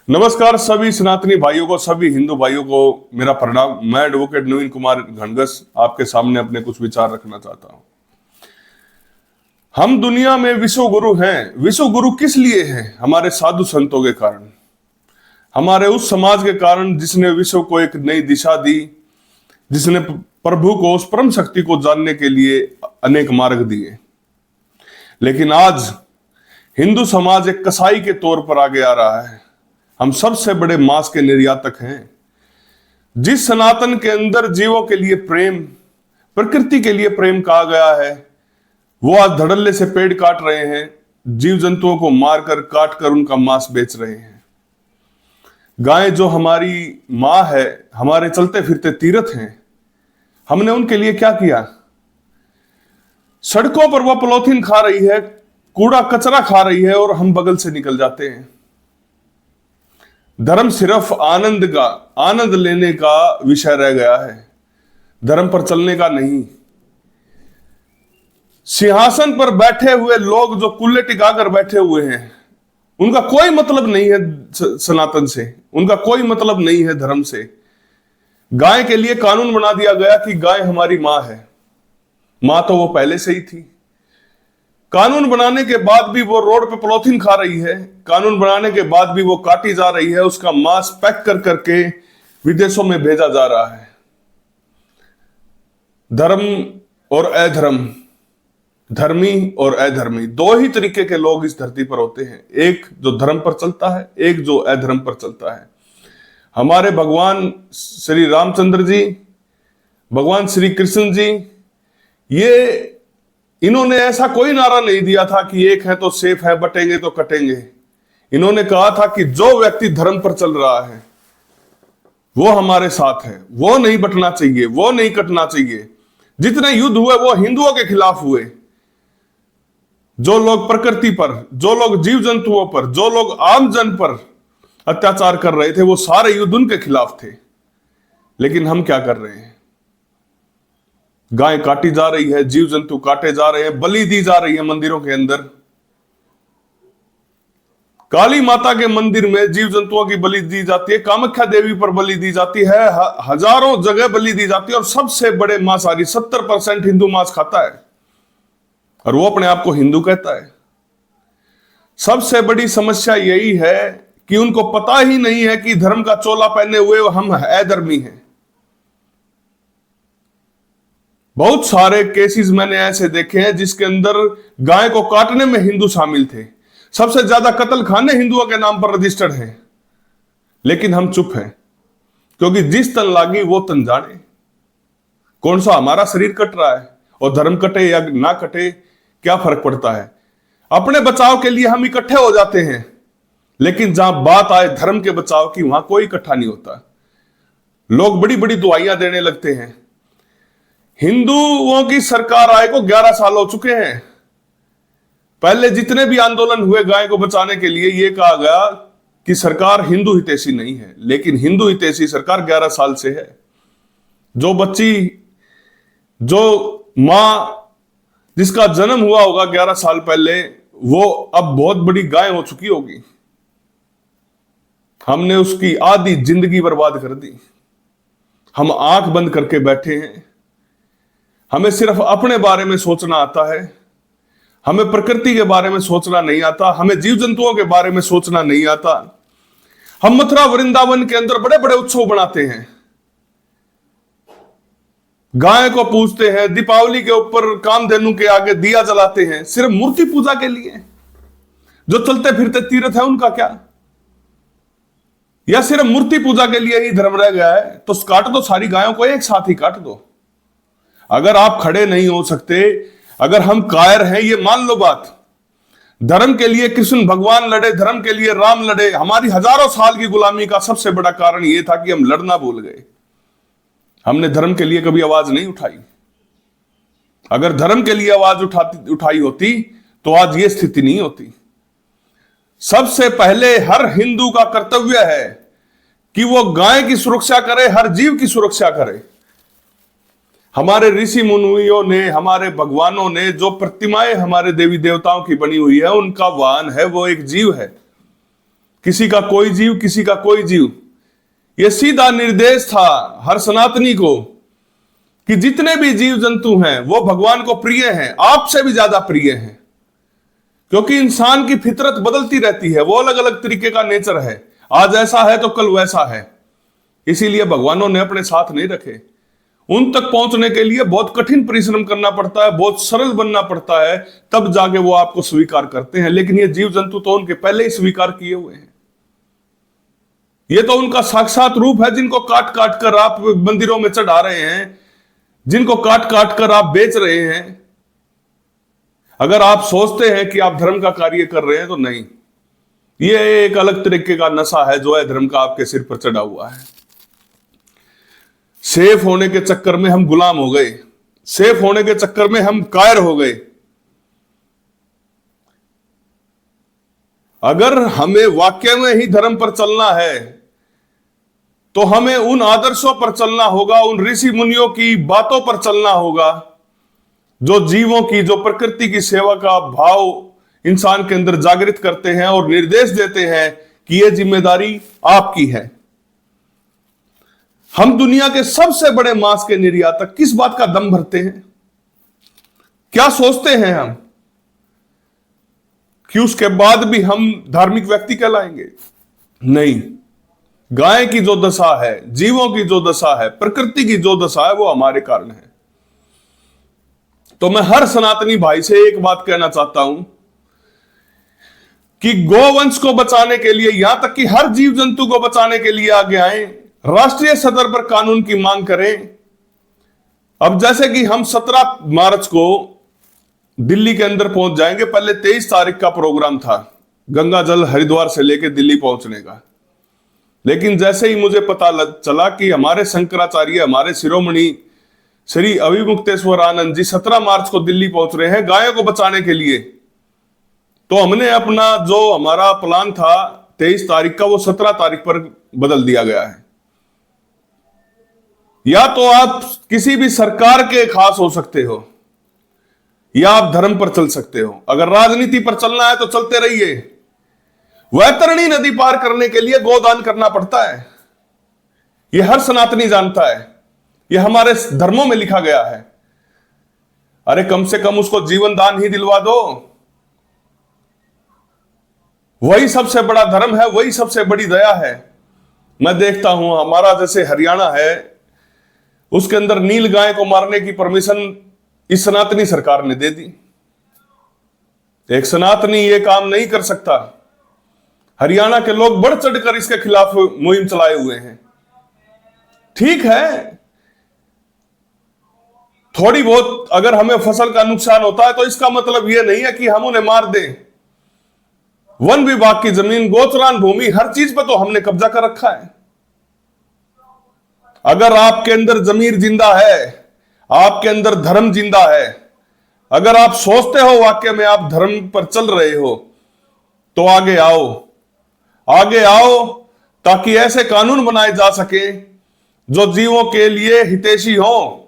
नमस्कार सभी सनातनी भाइयों को, सभी हिंदू भाइयों को मेरा प्रणाम। मैं एडवोकेट नवीन कुमार घनगस आपके सामने अपने कुछ विचार रखना चाहता हूं। हम दुनिया में विश्व गुरु हैं। विश्व गुरु किस लिए हैं? हमारे साधु संतों के कारण, हमारे उस समाज के कारण जिसने विश्व को एक नई दिशा दी, जिसने प्रभु को, उस परम शक्ति को जानने के लिए अनेक मार्ग दिए। लेकिन आज हिंदू समाज एक कसाई के तौर पर आगे आ रहा है। हम सबसे बड़े मांस के निर्यातक हैं। जिस सनातन के अंदर जीवों के लिए प्रेम, प्रकृति के लिए प्रेम कहा गया है, वो आज धड़ल्ले से पेड़ काट रहे हैं, जीव जंतुओं को मारकर काट कर उनका मांस बेच रहे हैं। गाय जो हमारी मां है, हमारे चलते फिरते तीर्थ हैं, हमने उनके लिए क्या किया? सड़कों पर वह पॉलीथीन खा रही है, कूड़ा कचरा खा रही है और हम बगल से निकल जाते हैं। धर्म सिर्फ आनंद लेने का विषय रह गया है, धर्म पर चलने का नहीं। सिंहासन पर बैठे हुए लोग जो कुल्ले टिकाकर बैठे हुए हैं, उनका कोई मतलब नहीं है सनातन से, उनका कोई मतलब नहीं है धर्म से। गाय के लिए कानून बना दिया गया कि गाय हमारी मां है। मां तो वो पहले से ही थी। कानून बनाने के बाद भी वो रोड पे पॉलीथीन खा रही है, कानून बनाने के बाद भी वो काटी जा रही है, उसका मांस पैक कर करके विदेशों में भेजा जा रहा है। धर्म और अधर्म, धर्मी और अधर्मी, दो ही तरीके के लोग इस धरती पर होते हैं। एक जो धर्म पर चलता है, एक जो अधर्म पर चलता है। हमारे भगवान श्री रामचंद्र जी, भगवान श्री कृष्ण जी, ये इन्होंने ऐसा कोई नारा नहीं दिया था कि एक है तो सेफ है, बटेंगे तो कटेंगे। इन्होंने कहा था कि जो व्यक्ति धर्म पर चल रहा है वो हमारे साथ है, वो नहीं बटना चाहिए, वो नहीं कटना चाहिए। जितने युद्ध हुए वो हिंदुओं के खिलाफ हुए। जो लोग प्रकृति पर, जो लोग जीव जंतुओं पर, जो लोग आम जन पर अत्याचार कर रहे थे, वो सारे युद्ध उनके खिलाफ थे। लेकिन हम क्या कर रहे हैं? गाय काटी जा रही है, जीव जंतु काटे जा रहे हैं, बलि दी जा रही है मंदिरों के अंदर। काली माता के मंदिर में जीव जंतुओं की बलि दी जाती है, कामाख्या देवी पर बलि दी जाती है, हजारों जगह बलि दी जाती है। और सबसे बड़े मांसाहारी 70% हिंदू मांस खाता है और वो अपने आप को हिंदू कहता है। सबसे बड़ी समस्या यही है कि उनको पता ही नहीं है कि धर्म का चोला पहने हुए हम अधर्मी हैं। बहुत सारे केसेस मैंने ऐसे देखे हैं जिसके अंदर गाय को काटने में हिंदू शामिल थे। सबसे ज्यादा कत्ल खाने हिंदुओं के नाम पर रजिस्टर्ड हैं। लेकिन हम चुप हैं, क्योंकि जिस तन लागी वो तन जाने। कौन सा हमारा शरीर कट रहा है, और धर्म कटे या ना कटे क्या फर्क पड़ता है? अपने बचाव के लिए हम इकट्ठे हो जाते हैं, लेकिन जहां बात आए धर्म के बचाव की, वहां कोई इकट्ठा नहीं होता। लोग बड़ी बड़ी दुआइयां देने लगते हैं। हिंदुओं की सरकार आए को 11 साल हो चुके हैं। पहले जितने भी आंदोलन हुए गाय को बचाने के लिए, यह कहा गया कि सरकार हिंदू हितैषी नहीं है। लेकिन हिंदू हितैषी सरकार 11 साल से है। जो बच्ची, जो मां जिसका जन्म हुआ होगा 11 साल पहले, वो अब बहुत बड़ी गाय हो चुकी होगी। हमने उसकी आधी जिंदगी बर्बाद कर दी। हम आंख बंद करके बैठे हैं। हमें सिर्फ अपने बारे में सोचना आता है, हमें प्रकृति के बारे में सोचना नहीं आता, हमें जीव जंतुओं के बारे में सोचना नहीं आता। हम मथुरा वृंदावन के अंदर बड़े बड़े उत्सव बनाते हैं, गाय को पूजते हैं, दीपावली के ऊपर कामधेनु के आगे दिया जलाते हैं, सिर्फ मूर्ति पूजा के लिए। जो चलते फिरते तीर्थ है उनका क्या? या सिर्फ मूर्ति पूजा के लिए ही धर्म रह गया है? तो काट दो सारी गायों को, एक साथ ही काट दो। अगर आप खड़े नहीं हो सकते, अगर हम कायर हैं, ये मान लो बात। धर्म के लिए कृष्ण भगवान लड़े, धर्म के लिए राम लड़े। हमारी हजारों साल की गुलामी का सबसे बड़ा कारण यह था कि हम लड़ना भूल गए। हमने धर्म के लिए कभी आवाज नहीं उठाई। अगर धर्म के लिए आवाज उठाई होती तो आज ये स्थिति नहीं होती। सबसे पहले हर हिंदू का कर्तव्य है कि वो गाय की सुरक्षा करे, हर जीव की सुरक्षा करे। हमारे ऋषि मुनियों ने, हमारे भगवानों ने जो प्रतिमाएं हमारे देवी देवताओं की बनी हुई है, उनका वाहन है वो एक जीव है। किसी का कोई जीव, किसी का कोई जीव। यह सीधा निर्देश था हर सनातनी को कि जितने भी जीव जंतु हैं वो भगवान को प्रिय हैं, आपसे भी ज्यादा प्रिय हैं। क्योंकि इंसान की फितरत बदलती रहती है, वो अलग अलग तरीके का नेचर है, आज ऐसा है तो कल वैसा है। इसीलिए भगवानों ने अपने साथ नहीं रखे। उन तक पहुंचने के लिए बहुत कठिन परिश्रम करना पड़ता है, बहुत सरल बनना पड़ता है, तब जाके वो आपको स्वीकार करते हैं। लेकिन ये जीव जंतु तो उनके पहले ही स्वीकार किए हुए हैं। ये तो उनका साक्षात रूप है, जिनको काट काट कर आप मंदिरों में चढ़ा रहे हैं, जिनको काट काट कर आप बेच रहे हैं। अगर आप सोचते हैं कि आप धर्म का कार्य कर रहे हैं तो नहीं, ये एक अलग तरीके का नशा है जो है धर्म का आपके सिर पर चढ़ा हुआ है। सेफ होने के चक्कर में हम गुलाम हो गए, सेफ होने के चक्कर में हम कायर हो गए। अगर हमें वाक्य में ही धर्म पर चलना है तो हमें उन आदर्शों पर चलना होगा, उन ऋषि मुनियों की बातों पर चलना होगा, जो जीवों की, जो प्रकृति की सेवा का भाव इंसान के अंदर जागृत करते हैं और निर्देश देते हैं कि यह जिम्मेदारी आपकी है। हम दुनिया के सबसे बड़े मांस के निर्यातक किस बात का दम भरते हैं? क्या सोचते हैं हम कि उसके बाद भी हम धार्मिक व्यक्ति कहलाएंगे? नहीं। गाय की जो दशा है, जीवों की जो दशा है, प्रकृति की जो दशा है, वो हमारे कारण है। तो मैं हर सनातनी भाई से एक बात कहना चाहता हूं कि गोवंश को बचाने के लिए, यहां तक कि हर जीव जंतु को बचाने के लिए आगे आए, राष्ट्रीय स्तर पर कानून की मांग करें। अब जैसे कि हम 17 मार्च को दिल्ली के अंदर पहुंच जाएंगे। पहले 23 तारीख का प्रोग्राम था गंगा जल हरिद्वार से लेकर दिल्ली पहुंचने का। लेकिन जैसे ही मुझे पता चला कि हमारे शंकराचार्य, हमारे शिरोमणि श्री अविमुक्तेश्वर आनंद जी 17 मार्च को दिल्ली पहुंच रहे हैं गायों को बचाने के लिए, तो हमने अपना जो हमारा प्लान था 23 तारीख का, वो 17 तारीख पर बदल दिया गया है। या तो आप किसी भी सरकार के खास हो सकते हो, या आप धर्म पर चल सकते हो। अगर राजनीति पर चलना है तो चलते रहिए। वैतरणी नदी पार करने के लिए गोदान करना पड़ता है, यह हर सनातनी जानता है, यह हमारे धर्मों में लिखा गया है। अरे कम से कम उसको जीवन दान ही दिलवा दो, वही सबसे बड़ा धर्म है, वही सबसे बड़ी दया है। मैं देखता हूं हमारा जैसे हरियाणा है, उसके अंदर नील गाय को मारने की परमिशन इस सनातनी सरकार ने दे दी। एक सनातनी ये काम नहीं कर सकता। हरियाणा के लोग बढ़ चढ़कर इसके खिलाफ मुहिम चलाए हुए हैं। ठीक है, थोड़ी बहुत अगर हमें फसल का नुकसान होता है तो इसका मतलब यह नहीं है कि हम उन्हें मार दें। वन विभाग की जमीन, गोचरान भूमि, हर चीज पर तो हमने कब्जा कर रखा है। अगर आपके अंदर जमीर जिंदा है, आपके अंदर धर्म जिंदा है, अगर आप सोचते हो वाकई में आप धर्म पर चल रहे हो, तो आगे आओ, आगे आओ, ताकि ऐसे कानून बनाए जा सके जो जीवों के लिए हितैषी हो,